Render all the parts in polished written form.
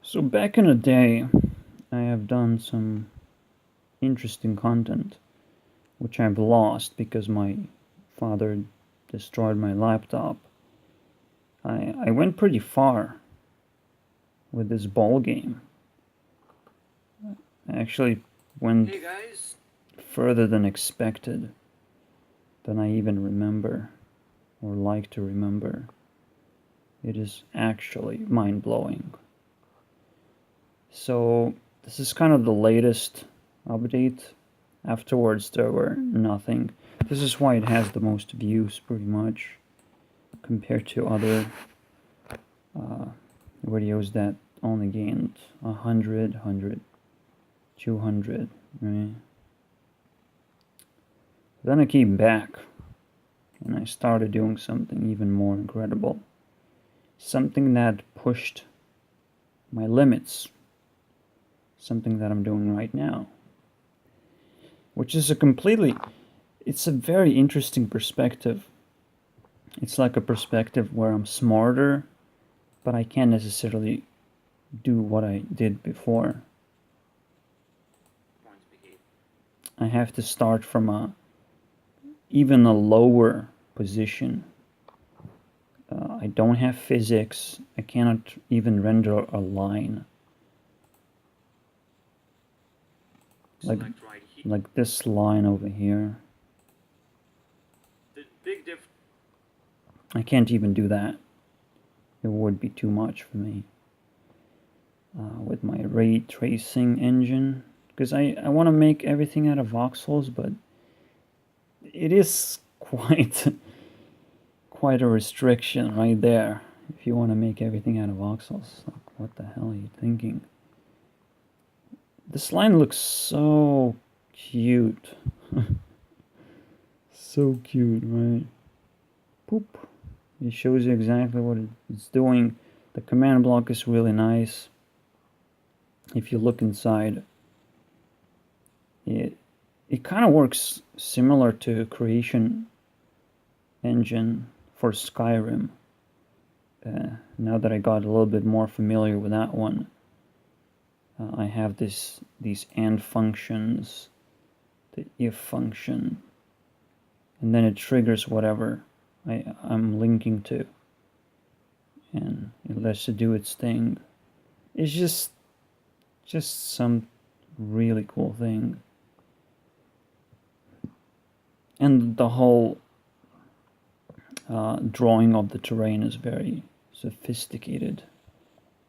So back in the day, I have done some interesting content, which I've lost because my father destroyed my laptop. I went pretty far with this ball game. I actually went Hey guys. further than expected, than I even remember or like to remember. It is actually mind blowing. So, this is kind of the latest update. Afterwards, there were nothing. This is why it has the most views, pretty much, compared to other uh, videos that only gained 100, 200, right? Then I came back and I started doing something even more incredible. Something that pushed my limits. Something that I'm doing right now. Which is it's a very interesting perspective. It's like a perspective where I'm smarter, but I can't necessarily do what I did before. I have to start from even a lower position. I don't have physics. I cannot even render a line. Like, Right here. like this line over here. The big difference. I can't even do that. It would be too much for me. With my ray tracing engine, because I want to make everything out of voxels, but it is quite a restriction right there if you want to make everything out of voxels. Like, what the hell are you thinking? This line looks so cute. So cute, right? Poop. It shows you exactly what it's doing. The command block is really nice. If you look inside, it kind of works similar to Creation Engine for Skyrim. Now that I got a little bit more familiar with that one, I have these AND functions, the if function, and then it triggers whatever I'm linking to, and it lets it do its thing. It's just some really cool thing, and the whole drawing of the terrain is very sophisticated,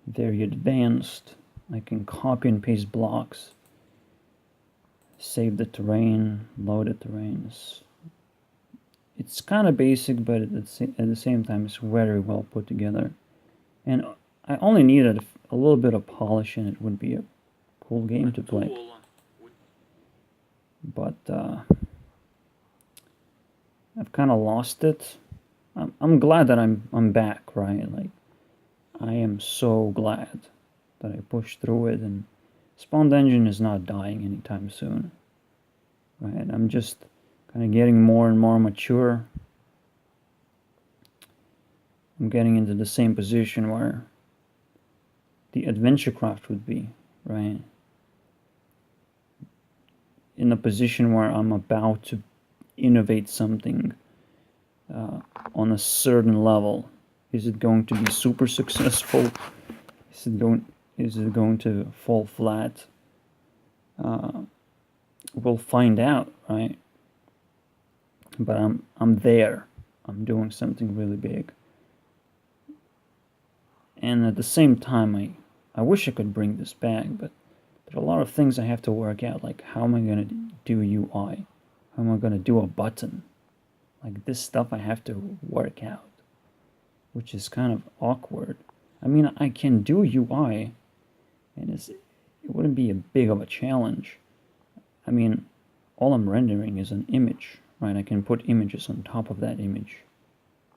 very advanced. I can copy and paste blocks, save the terrain, load the terrains. It's kind of basic, but at the same time, it's very well put together. And I only needed a little bit of polish, and it would be a cool game to play. But I've kind of lost it. I'm glad that I'm back, right? Like, I am so glad that I pushed through it, and Spawned Engine is not dying anytime soon, right? I'm just kind of getting more and more mature. I'm getting into the same position where the AdventureCraft would be, right? In a position where I'm about to innovate something on a certain level. Is it going to be super successful? Is it going to fall flat? We'll find out, right? But I'm there. I'm doing something really big. And at the same time, I wish I could bring this back, but there are a lot of things I have to work out, like how am I going to do UI? How am I going to do a button? Like, this stuff I have to work out, which is kind of awkward. I mean, I can do UI, and it wouldn't be a big of a challenge. I mean, all I'm rendering is an image, right? I can put images on top of that image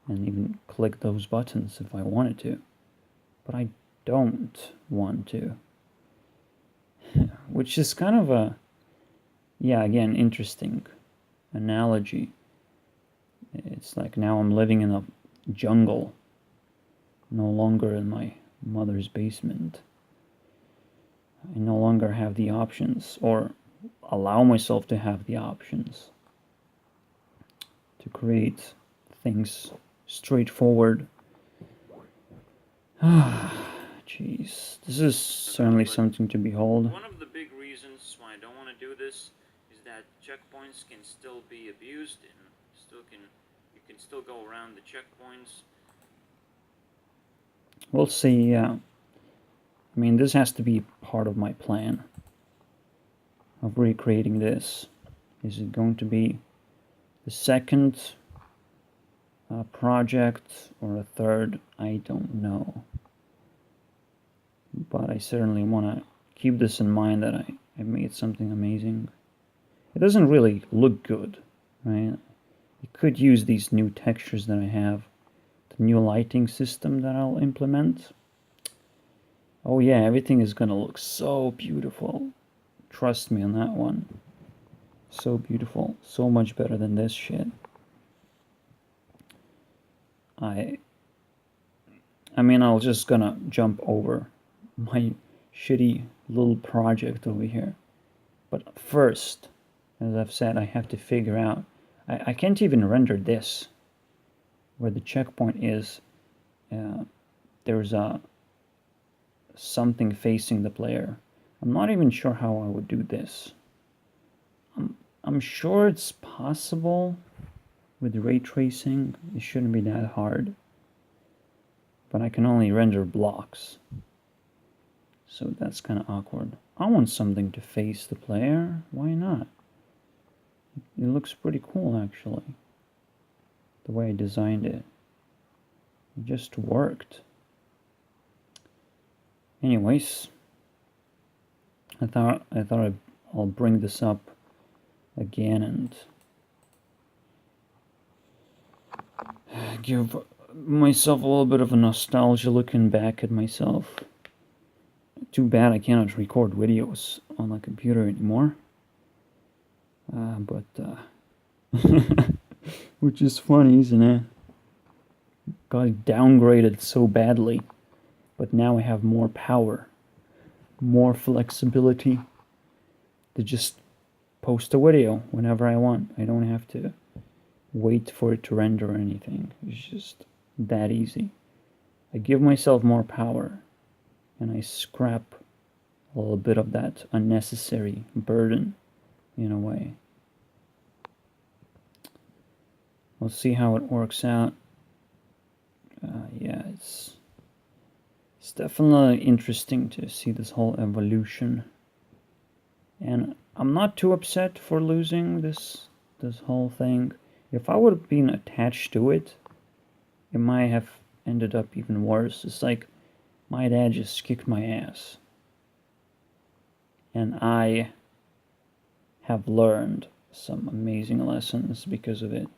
and even click those buttons if I wanted to. But I don't want to. Which is kind of a, yeah, again, interesting analogy. It's like now I'm living in a jungle, no longer in my mother's basement. I no longer have the options, or allow myself to have the options to create things straightforward. Jeez, this is certainly something to behold. One of the big reasons why I don't want to do this is that checkpoints can still be abused, and you can still go around the checkpoints. We'll see. Yeah. I mean, this has to be part of my plan of recreating this. Is it going to be the second project or a third? I don't know. But I certainly want to keep this in mind that I made something amazing. It doesn't really look good, right? You could use these new textures that I have, the new lighting system that I'll implement. Oh yeah, everything is gonna look so beautiful. Trust me on that one. So beautiful. So much better than this shit. I mean, I'll just gonna jump over my shitty little project over here. But first, as I've said, I have to figure out. I can't even render this. Where the checkpoint is, there's a something facing the player. I'm not even sure how I would do this. I'm sure it's possible with ray tracing. It shouldn't be that hard. But I can only render blocks. So that's kind of awkward. I want something to face the player. Why not? It looks pretty cool, actually. The way I designed it. It just worked. Anyways, I thought I'll bring this up again and give myself a little bit of a nostalgia looking back at myself. Too bad I cannot record videos on the computer anymore. Which is funny, isn't it? Got downgraded so badly, but now I have more power, more flexibility to just post a video whenever I want. I don't have to wait for it to render or anything. It's just that easy. I give myself more power, and I scrap a little bit of that unnecessary burden in a way. We'll see how it works out. Yeah, it's definitely interesting to see this whole evolution. And I'm not too upset for losing this whole thing. If I would have been attached to it, it might have ended up even worse. It's like my dad just kicked my ass. And I have learned some amazing lessons because of it.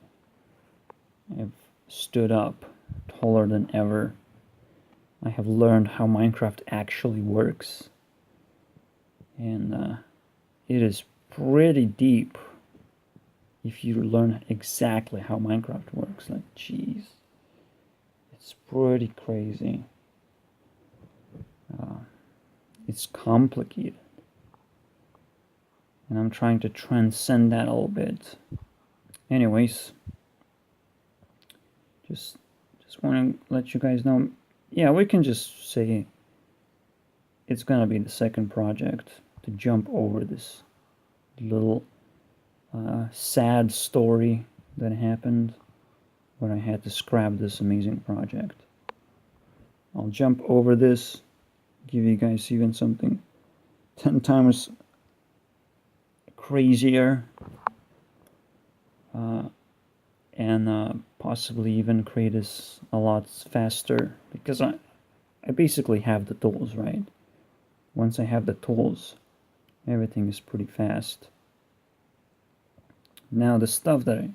I've stood up taller than ever. I have learned how Minecraft actually works. And it is pretty deep if you learn exactly how Minecraft works. Like, jeez. It's pretty crazy. It's complicated. And I'm trying to transcend that a little bit. Anyways, just want to let you guys know. Yeah, we can just say it's gonna be the second project to jump over this little sad story that happened when I had to scrap this amazing project. I'll jump over this, give you guys even something 10 times crazier, and possibly even create this a lot faster, because I basically have the tools, right? Once I have the tools, everything is pretty fast. Now the stuff that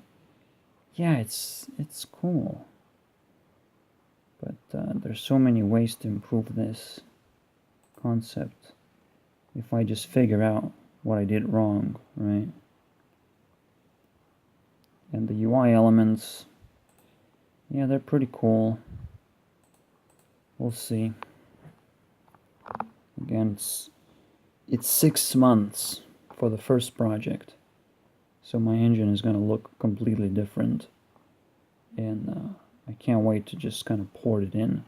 yeah, it's cool, but there's so many ways to improve this concept if I just figure out what I did wrong, right? And the UI elements, yeah, they're pretty cool. We'll see. Again, it's 6 months for the first project, so my engine is going to look completely different, and I can't wait to just kind of port it in.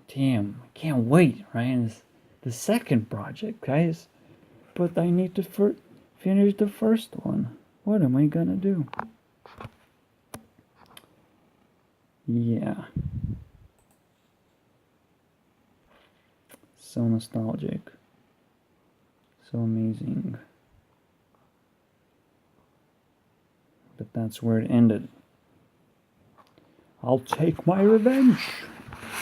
Damn, I can't wait, right? It's the second project, guys, but I need to finish the first one. What am I gonna do? Yeah. So nostalgic. So amazing. But that's where it ended. I'll take my revenge.